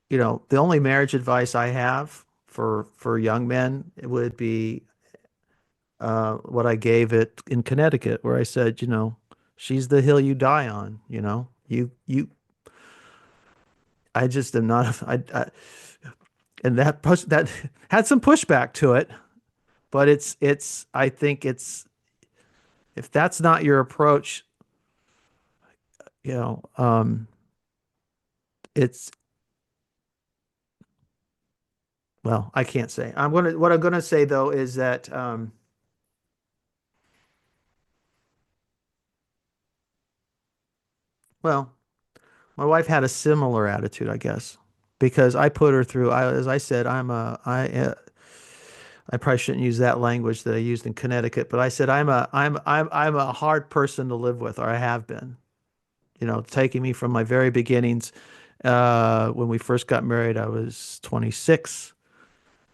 the only marriage advice I have for young men would be what I gave it in Connecticut, where I said, she's the hill you die on, I just am not, and that had some pushback to it, but I think if that's not your approach, you know, um, it's, well, I can't say. What I'm gonna say though is that, well, my wife had a similar attitude, I guess, because I put her through, as I said, I probably shouldn't use that language that I used in Connecticut, but I said I'm a hard person to live with, or I have been. Taking me from my very beginnings. When we first got married, I was 26,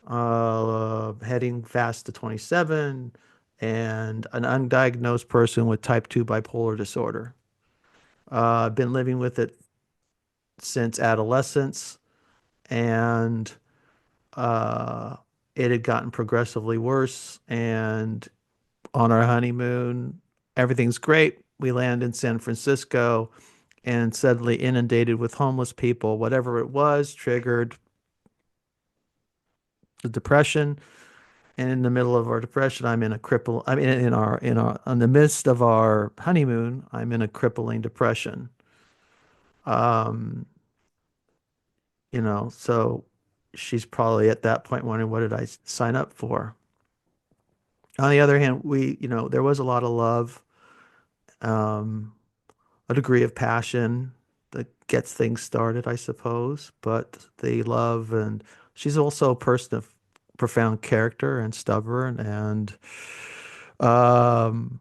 heading fast to 27, and an undiagnosed person with type 2 bipolar disorder. I've been living with it since adolescence, and uh, it had gotten progressively worse. And on our honeymoon, everything's great. We land in San Francisco and suddenly inundated with homeless people. Whatever it was triggered the depression. And in the middle of our depression, I'm in a cripple. I mean, in the midst of our honeymoon, I'm in a crippling depression. Um, so she's probably at that point wondering, what did I sign up for? On the other hand, there was a lot of love, um, a degree of passion that gets things started, I suppose. But the love, and she's also a person of profound character and stubborn, and um,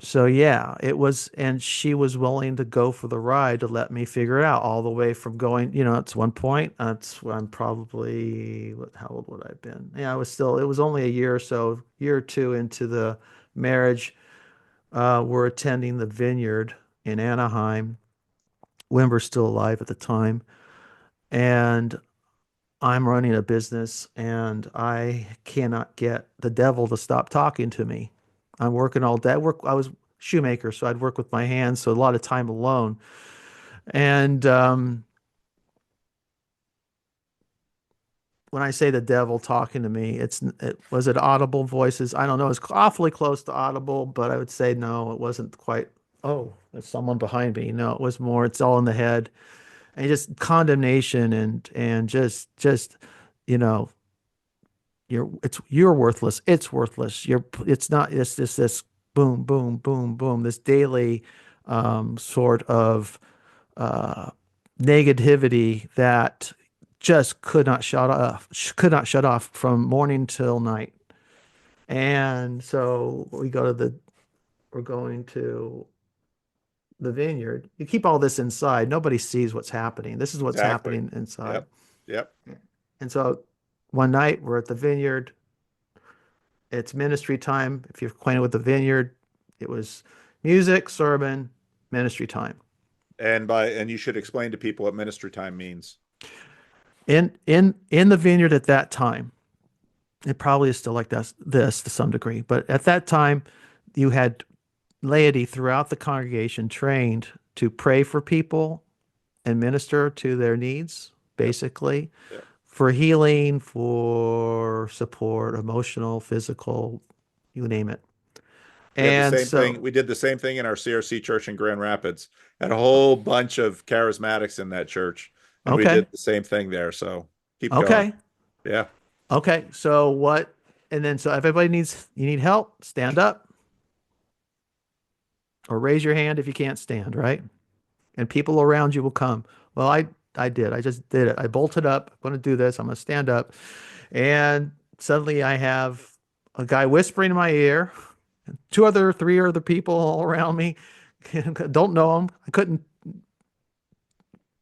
so yeah, it was, and she was willing to go for the ride to let me figure it out all the way from going, it's one point, I'm probably, how old would I have been? Yeah, it was only a year or so, year or two into the marriage. We're attending the Vineyard in Anaheim. Wimber's still alive at the time. And I'm running a business and I cannot get the devil to stop talking to me. I'm working all day. I was shoemaker, so I'd work with my hands, so a lot of time alone. And when I say the devil talking to me, was it audible voices? I don't know. It's awfully close to audible, but I would say no, it wasn't quite. Oh, there's someone behind me. No, it was more. It's all in the head, and just condemnation and just you know you're worthless. It's worthless. It's not. It's just this boom, boom, boom, boom. This daily sort of uh, negativity that just could not shut off from morning till night. And so we're going to the vineyard. You keep all this inside. Nobody sees what's happening. This is what's Exactly. happening inside. Yep. Yep. And so one night we're at the vineyard. It's ministry time. If you're acquainted with the vineyard, it was music, sermon, ministry time. And you should explain to people what ministry time means. In the vineyard at that time, it probably is still like this to some degree, but at that time, you had laity throughout the congregation trained to pray for people and minister to their needs, Yep. basically, Yep. for healing, for support, emotional, physical, you name it. We had the And same thing. so, We did the same thing in our CRC church in Grand Rapids. Had a whole bunch of charismatics in that church, and we okay, did the same thing there. So keep going. okay, Yeah. okay. So what? And then, so everybody you need help, stand up or raise your hand if you can't stand, right? And people around you will come. Well, I did. I just did it. I bolted up. I'm going to do this. I'm going to stand up. And suddenly I have a guy whispering in my ear, three other people all around me. Don't know them. I couldn't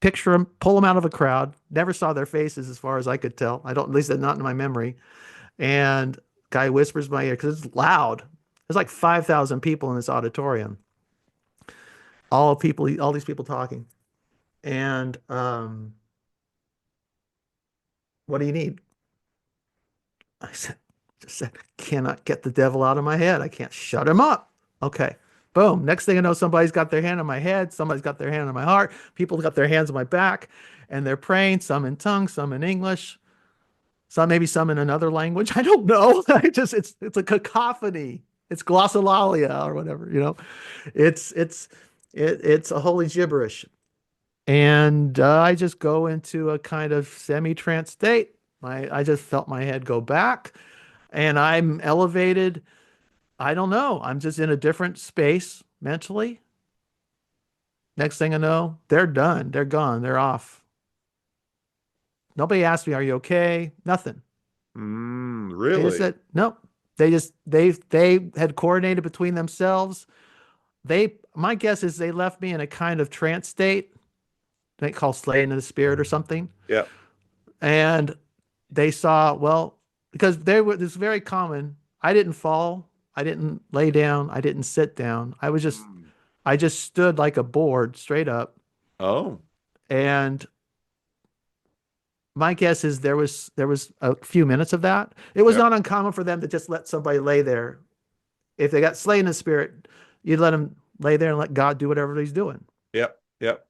picture them, pull them out of a crowd. Never saw their faces as far as I could tell. I don't, at least not in my memory. And guy whispers in my ear because it's loud. There's like 5,000 people in this auditorium. All these people talking. And what do you need? I said, just said, cannot get the devil out of my head. I can't shut him up. Okay. Boom. Next thing I know, somebody's got their hand on my head. Somebody's got their hand on my heart. People got their hands on my back and they're praying, some in tongues, some in English, some maybe some in another language. I don't know. It's a cacophony. It's glossolalia or whatever, you know. It's it's a holy gibberish. And I just go into a kind of semi-trance state. I just felt my head go back and I'm elevated. I don't know. I'm just in a different space mentally. Next thing I know, they're done. They're gone. They're off. Nobody asked me, "Are you okay?" Nothing. They just Really? said, "Nope." They had coordinated between themselves. My guess is they left me in a kind of trance state. They call slaying of the spirit or something. Yeah. And they saw, well, because this is very common. I didn't fall. I didn't lay down. I didn't sit down. Mm. I just stood like a board straight up. Oh, And my guess is there was a few minutes of that. It was yeah, not uncommon for them to just let somebody lay there. If they got slain in the spirit, you'd let them lay there and let God do whatever he's doing. yep, yep,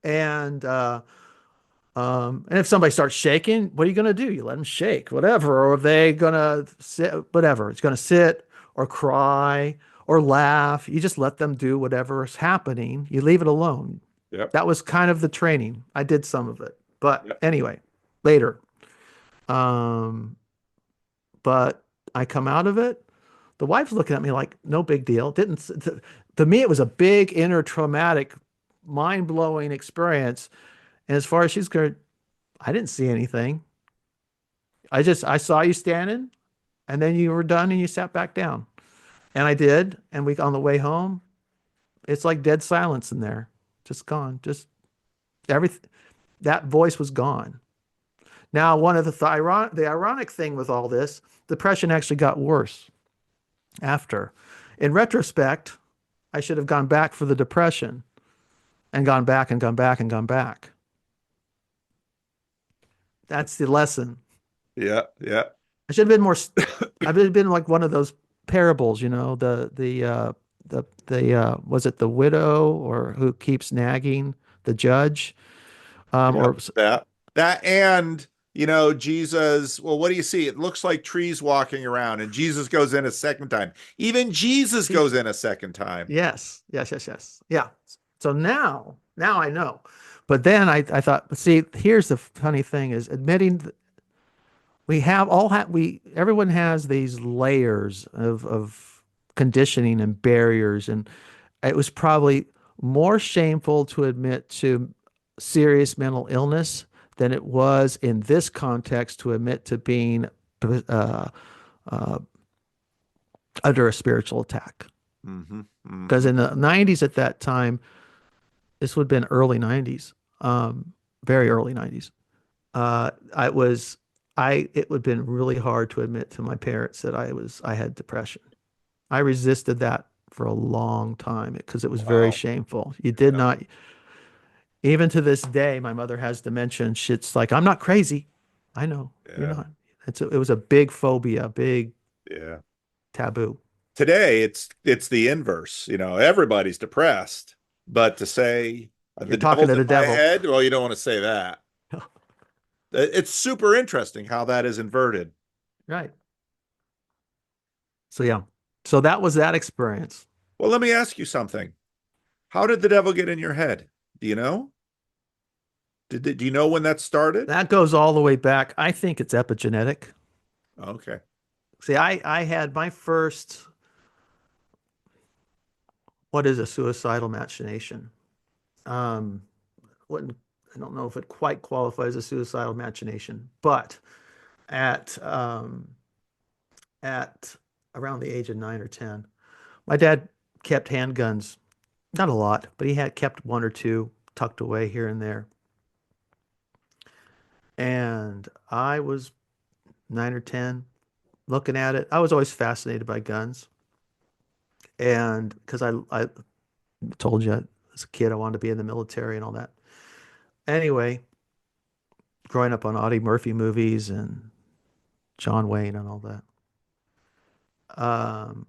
And and if somebody starts shaking, what are you going to do? You let them shake, whatever. Or are they going to sit, whatever. It's going to sit or cry or laugh. You just let them do whatever is happening. You leave it alone. yep, That was kind of the training. I did some of it. But yep. anyway, later. Um, but I come out of it. The wife's looking at me like, no big deal. Didn't, to me, it was a big inner traumatic, mind blowing experience. And as far as she's concerned, I didn't see anything. I saw you standing and then you were done and you sat back down. And I did. And on the way home, it's like dead silence in there. Just gone. Just everything. That voice was gone. Now, one of the ironic thing with all this, depression actually got worse after. In retrospect, I should have gone back for the depression and gone back and gone back and gone back. That's the lesson. Yeah, yeah, I should have been more. I've been like one of those parables, you know, the was it the widow or who keeps nagging the judge, yep. or That and Jesus. Well, what do you see? It looks like trees walking around, and Jesus goes in a second time. Even Jesus see, goes in a second time. yes, yeah. So now I know, but then I thought, see, here's the funny thing is admitting we have all have we everyone has these layers of conditioning and barriers, and it was probably more shameful to admit to serious mental illness than it was in this context to admit to being uh, uh, under a spiritual attack. Hmm, Because hmm. in the 90s at that time, this would have been early 90s, very early 90s. I was, it would have been really hard to admit to my parents that I had depression. I resisted that for a long time because it was very Wow. shameful. You did Yeah, not, even to this day, my mother has dementia and shit's like, I'm not crazy. I know you're yeah, not. It was a big phobia, big yeah. taboo. Today, it's the inverse. Everybody's depressed, but to say You're the talking devil's to in the my devil. head, well, you don't want to say that. It's super interesting how that is inverted. Right. So yeah. So that was that experience. Well, let me ask you something. How did the devil get in your head? Do you know? Do you know when that started? That goes all the way back. I think it's epigenetic. Okay. See, I had my first, what is a suicidal machination? Um, wouldn't, I don't know if it quite qualifies as a suicidal machination, but at at around the age of 9 or 10, my dad kept handguns, not a lot, but he had kept one or two tucked away here and there. And I was 9 or 10 looking at it. I was always fascinated by guns. And because I told you as a kid I wanted to be in the military and all that. Anyway, growing up on Audie Murphy movies and John Wayne and all that.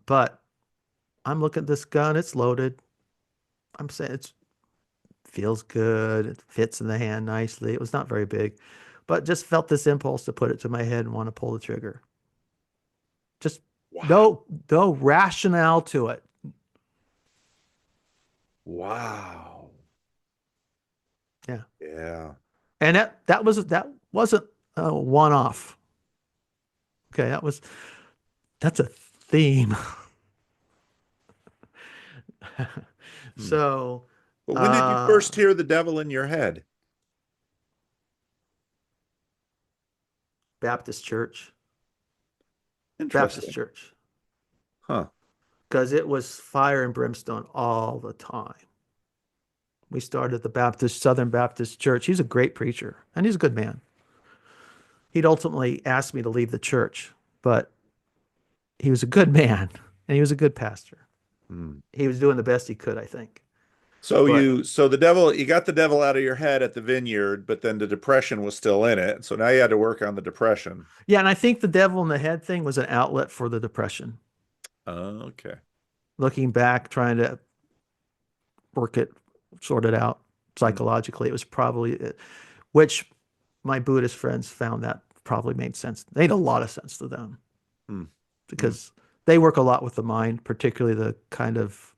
But I'm looking at this gun, it's loaded. I'm saying it feels good. It fits in the hand nicely. It was not very big, but just felt this impulse to put it to my head and want to pull the trigger. Just Wow. no rationale to it. Wow. Yeah. Yeah. And that wasn't a one off. Okay, that's a theme. Hmm. So, But when did you uh first hear the devil in your head? Baptist church, Baptist Interesting. church, Huh. because it was fire and brimstone all the time. We started the Southern Baptist Church. He's a great preacher and he's a good man. He'd ultimately asked me to leave the church, but he was a good man and he was a good pastor. Hmm. He was doing the best he could, I think. So But you got the devil out of your head at the vineyard, but then the depression was still in it. So now you had to work on the depression. yeah, and I think the devil in the head thing was an outlet for the depression. Okay. Looking back, trying to work it, sort it out Hmm. psychologically, it was probably, which my Buddhist friends found that probably made sense. Made a lot of sense to them Hmm. Hmm. because they work a lot with the mind, particularly the kind of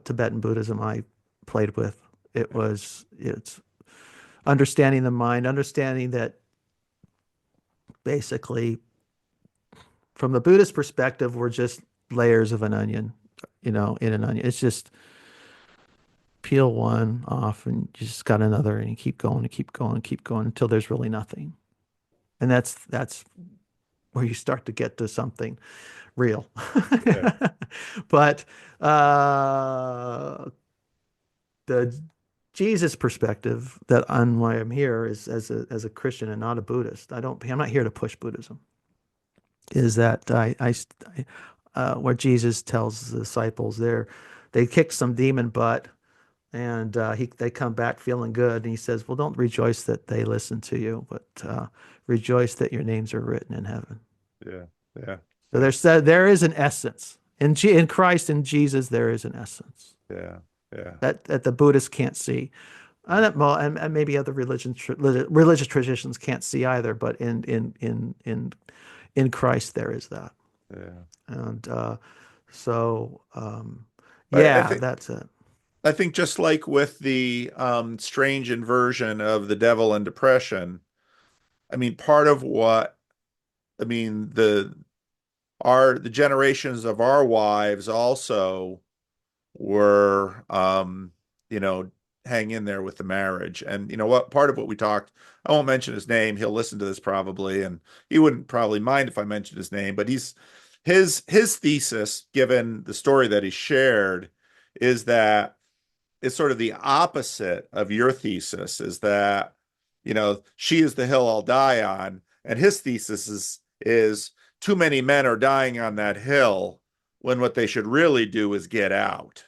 Tibetan Buddhism I played with. It's understanding the mind, understanding that basically from the Buddhist perspective, we're just layers of an onion, in an onion. It's just peel one off and you just got another and you keep going and keep going and keep going until there's really nothing. And that's where you start to get to something real. Yeah. But the Jesus perspective that on why I'm here is as a Christian and not a Buddhist. I'm not here to push Buddhism. Is that where Jesus tells the disciples they kick some demon butt and they come back feeling good and he says, well, don't rejoice that they listen to you, but rejoice that your names are written in heaven. Yeah. Yeah. So Yeah. there is an essence in Christ and Jesus. There is an essence Yeah. Yeah. that the Buddhists can't see. Hmm. And maybe other religious traditions can't see either, but in Christ there is that. Yeah. And so I yeah, think that's it. I think just like with the strange inversion of the devil and depression, I mean, part of what I mean, the generations of our wives also were you know, hang in there with the marriage. And you know what, part of what we talked, I won't mention his name, he'll listen to this probably, and he wouldn't probably mind if I mentioned his name, but his thesis, given the story that he shared, is that it's sort of the opposite of your thesis, is that, you know, she is the hill I'll die on. And his thesis is too many men are dying on that hill when what they should really do is get out.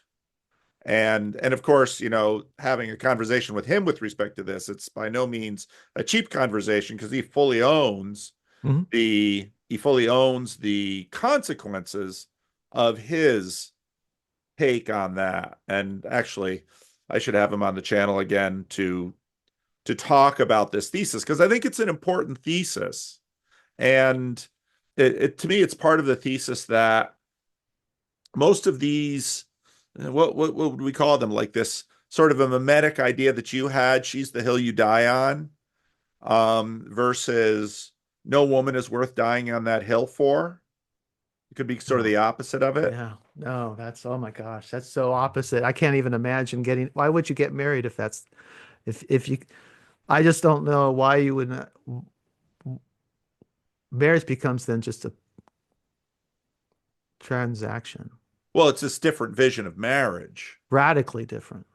And of course, you know, having a conversation with him with respect to this, it's by no means a cheap conversation because Mhm. he fully owns the consequences of his take on that. And actually, I should have him on the channel again to talk about this thesis because I think it's an important thesis. And to me, it's part of the thesis that most of these, what would we call them? Like this sort of a mimetic idea that you had, she's the hill you die on, versus no woman is worth dying on that hill for. It could be sort of No. the opposite of it. Yeah. No, oh my gosh, that's so opposite. I can't even imagine why would you get married if you, I just don't know why you would not, marriage becomes then just a transaction, Well, it's this different vision of marriage radically different.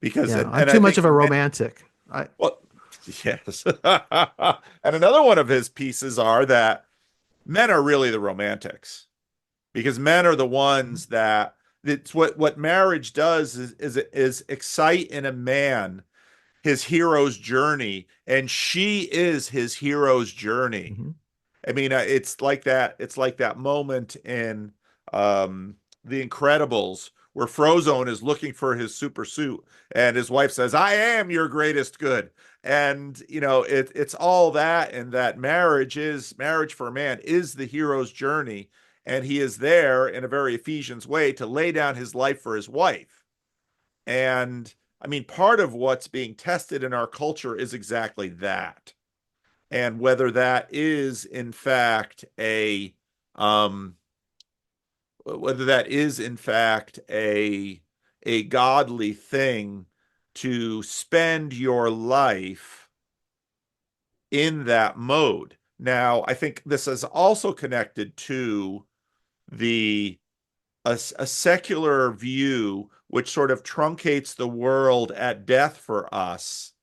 because, Yeah. I'm and I too much think of a romantic. well, yes. And another one of his pieces are that men are really the romantics because men are the ones that it's what marriage does is excite in a man his hero's journey, and she is his hero's journey. Hmm. I mean, it's like that. It's like that moment in um, The Incredibles where Frozone is looking for his super suit, and his wife says, "I am your greatest good." And it's all that, and that marriage for a man is the hero's journey, and he is there in a very Ephesians way to lay down his life for his wife. And I mean, part of what's being tested in our culture is exactly that, and whether that is in fact um a godly thing to spend your life in that mode. Now, I think this is also connected to the a secular view which sort of truncates the world at death for us,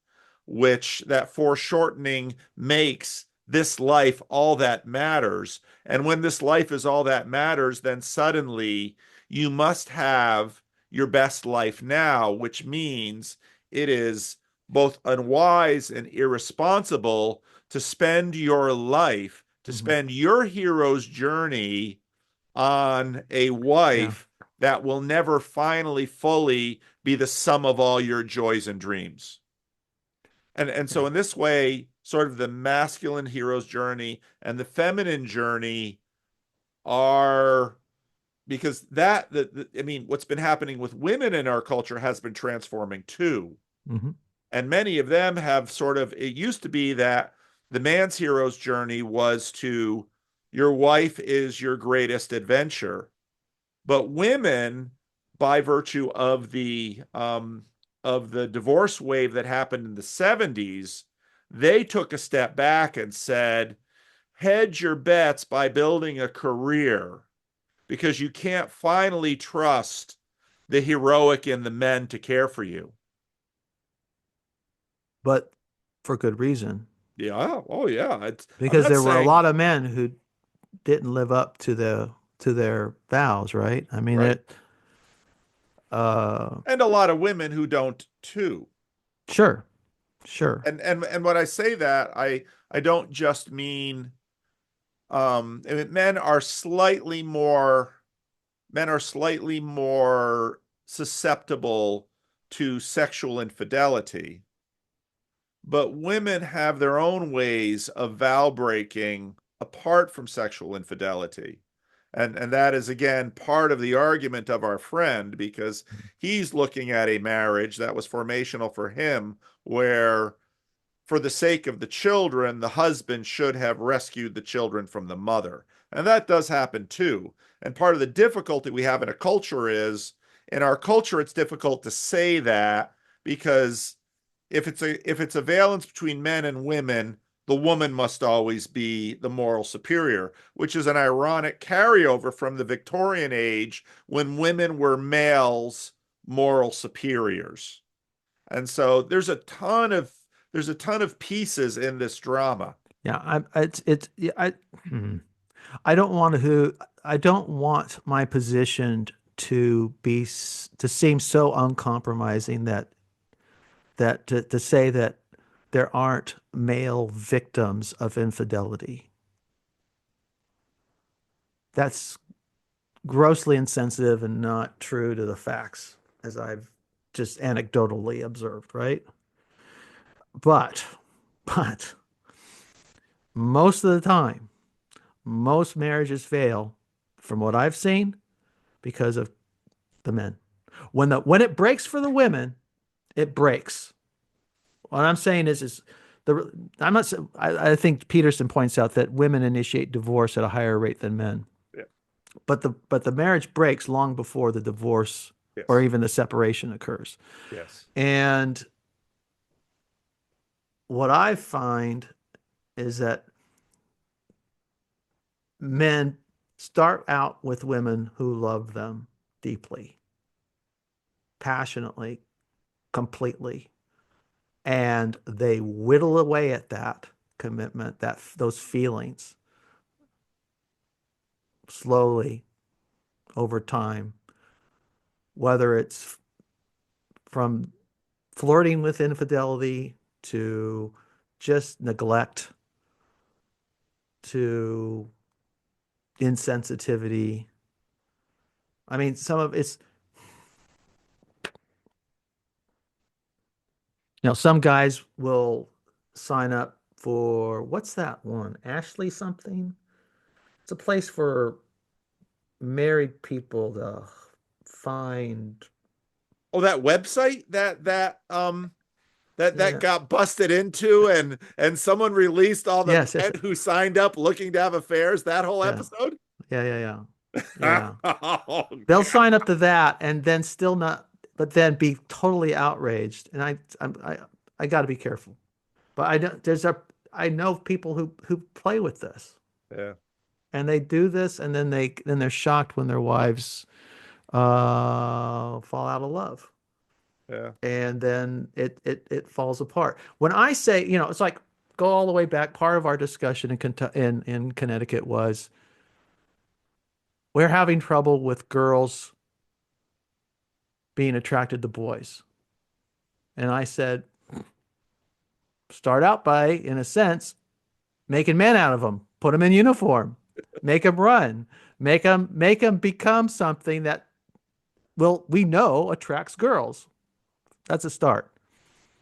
which that foreshortening makes this life all that matters. And when this life is all that matters, then suddenly you must have your best life now, which means it is both unwise and irresponsible to spend your life, to Hmm. spend your hero's journey on a Yeah. wife that will never finally fully be the sum of all your joys and dreams. And Yeah. so in this way, sort of the masculine hero's journey and the feminine journey are, because I mean, what's been happening with women in our culture has been transforming too. Hmm. And many of them have sort of, it used to be that the man's hero's journey was to, your wife is your greatest adventure. But women, by virtue of the divorce wave that happened in the 70s, they took a step back and said, hedge your bets by building a career, because you can't finally trust the heroic in the men to care for you. But for good reason, Yeah, oh yeah. I'm because not there were a saying lot of men who didn't live up to their vows, right? I mean right, it. Uh, and a lot of women who don't too. sure, sure. And when I say that, I don't just mean I mean, men are slightly more susceptible to sexual infidelity, but women have their own ways of vow breaking apart from sexual infidelity. And that is again part of the argument of our friend, because he's looking at a marriage that was formational for him, where for the sake of the children, the husband should have rescued the children from the mother. And that does happen too. And part of the difficulty we have in a culture is, in our culture, it's difficult to say that, because if it's a valence between men and women, the woman must always be the moral superior, which is an ironic carryover from the Victorian age when women were males' moral superiors. And so there's a ton of pieces in this drama. Yeah, it's yeah, hmm. I don't want I don't want my position to seem so uncompromising that to say that there aren't male victims of infidelity. That's grossly insensitive and not true to the facts, as I've just anecdotally observed, right? But, but most of the time, most marriages fail, from what I've seen, because of the men. When it breaks for the women, it breaks. What I'm saying is the I'm not. I think Peterson points out that women initiate divorce at a higher rate than men, Yeah. but the marriage breaks long before the divorce or Yes. even the separation occurs. Yes. And what I find is that men start out with women who love them deeply, passionately, completely, and they whittle away at that commitment, that those feelings slowly over time, whether it's from flirting with infidelity to just neglect to insensitivity. I mean, some of it's, some guys will sign up for what's that one? Ashley something? It's a place for married people to find. Oh, that website that Yeah. got busted into, and someone released all the Yes, yes. men who signed up looking to have affairs, that whole Yeah. episode. Yeah, yeah, yeah. Yeah. Oh, They'll sign up to that and then still not, but then be totally outraged. And I got to be careful. But I know people who play with this, yeah, and they do this, and then they're shocked when their wives fall out of love, yeah. and then it falls apart. When I say, it's like go all the way back. Part of our discussion in Connecticut was we're having trouble with girls being attracted to boys. And I said, start out by, in a sense, making men out of them, put them in uniform, make them run, make them become something that we know attracts girls. That's a start.